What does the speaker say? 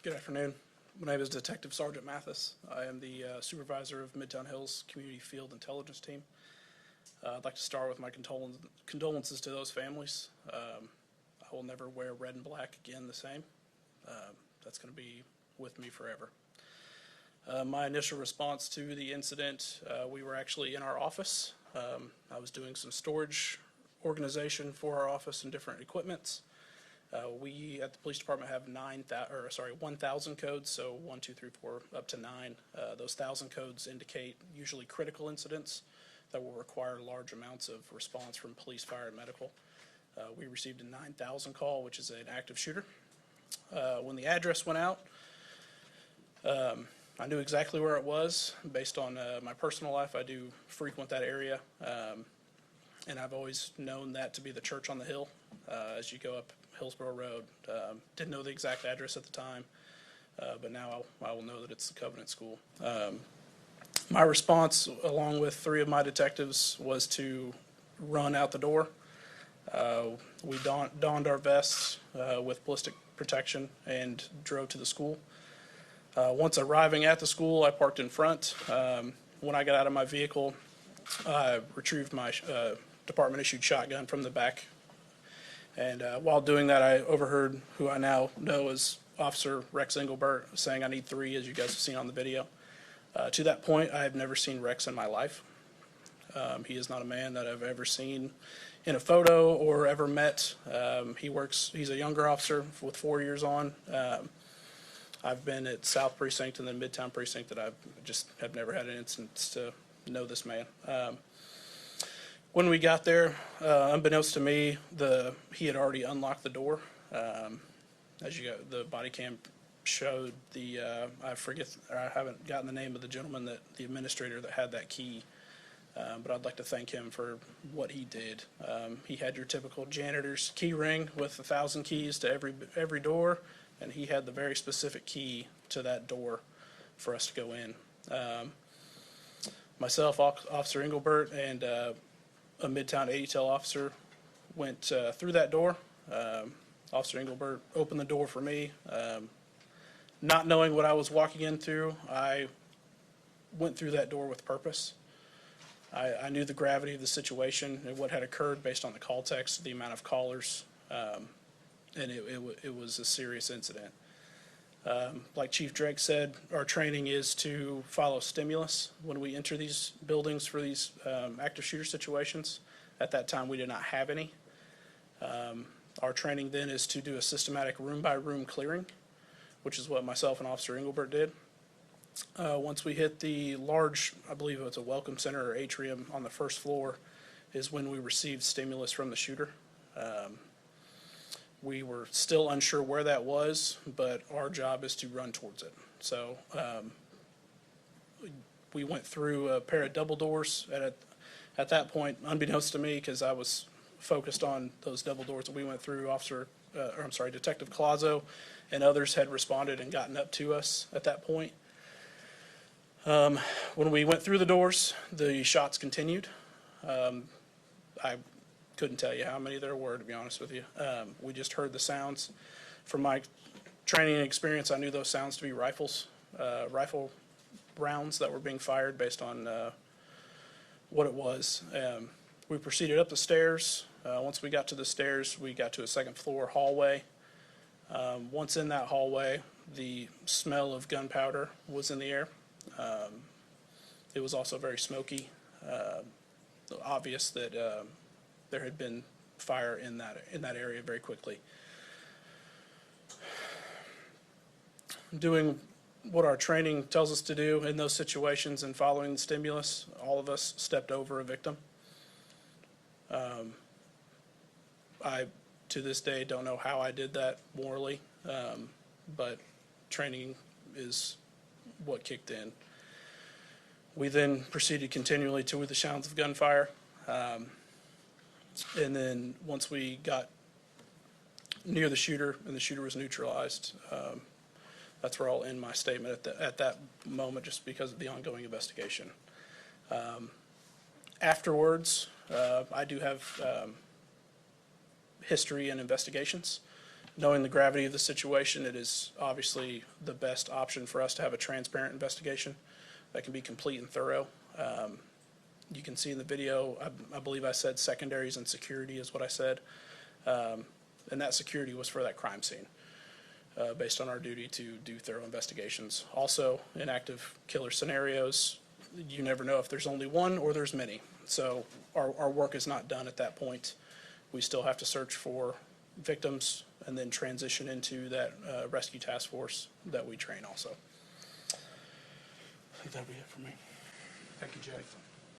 Good afternoon. My name is Detective Sergeant Mathis. I am the supervisor of Midtown Hills Community Field Intelligence Team. I'd like to start with my condolences to those families. I will never wear red and black again the same. That's going to be with me forever. My initial response to the incident, we were actually in our office. I was doing some storage organization for our office and different equipments. We at the police department have 1,000 codes, so 1, 2, 3, 4, up to 9. Those 1,000 codes indicate usually critical incidents that will require large amounts of response from police, fire, and medical. We received a 9,000 call, which is an active shooter. When the address went out, I knew exactly where it was. Based on my personal life, I do frequent that area, and I've always known that to be the church on the hill as you go up Hillsborough Road. Didn't know the exact address at the time, but now I will know that it's the Covenant School. My response, along with 3 of my detectives, was to run out the door. We donned our vests with ballistic protection and drove to the school. Once arriving at the school, I parked in front. When I got out of my vehicle, I retrieved my department-issued shotgun from the back. And while doing that, I overheard who I now know as Officer Rex Engelbert saying, "I need 3," as you guys have seen on the video. To that point, I have never seen Rex in my life. He is not a man that I've ever seen in a photo or ever met. He's a younger officer with 4 years on. I've been at South Precinct and then Midtown Precinct that I just have never had an instance to know this man. When we got there, unbeknownst to me, he had already unlocked the door. The body cam showed I haven't gotten the name of the gentleman, the administrator that had that key, but I'd like to thank him for what he did. He had your typical janitor's key ring with 1,000 keys to every door, and he had the very specific key to that door for us to go in. Myself, Officer Engelbert, and a Midtown ADTEL officer went through that door. Officer Engelbert opened the door for me. Not knowing what I was walking into, I went through that door with purpose. I knew the gravity of the situation and what had occurred based on the call text, the amount of callers, and it was a serious incident. Like Chief Drake said, our training is to follow stimulus when we enter these buildings for these active shooter situations. At that time, we did not have any. Our training then is to do a systematic room-by-room clearing, which is what myself and Officer Engelbert did. Once we hit the large, I believe it was a welcome center or atrium on the first floor, is when we received stimulus from the shooter. We were still unsure where that was, but our job is to run towards it. So we went through a pair of double doors at that point, unbeknownst to me, because I was focused on those double doors that we went through. Detective Colazo and others had responded and gotten up to us at that point. When we went through the doors, the shots continued. I couldn't tell you how many there were, to be honest with you. We just heard the sounds. From my training and experience, I knew those sounds to be rifle rounds that were being fired based on what it was. We proceeded up the stairs. Once we got to the stairs, we got to a second floor hallway. Once in that hallway, the smell of gunpowder was in the air. It was also very smoky. Obvious that there had been fire in that area very quickly. Doing what our training tells us to do in those situations and following the stimulus, all of us stepped over a victim. I, to this day, don't know how I did that morally, but training is what kicked in. We then proceeded continually to the sounds of gunfire. And then once we got near the shooter and the shooter was neutralized, that's where I'll end my statement at that moment, just because of the ongoing investigation. Afterwards, I do have history and investigations, Knowing the gravity of the situation, it is obviously the best option for us to have a transparent investigation that can be complete and thorough. You can see in the video, I believe I said secondaries and security is what I said. And that security was for that crime scene, based on our duty to do thorough investigations. Also, in active killer scenarios, you never know if there's only one or there's many. So our work is not done at that point. We still have to search for victims and then transition into that rescue task force that we train also. I think that'd be it for me. Thank you, Jay.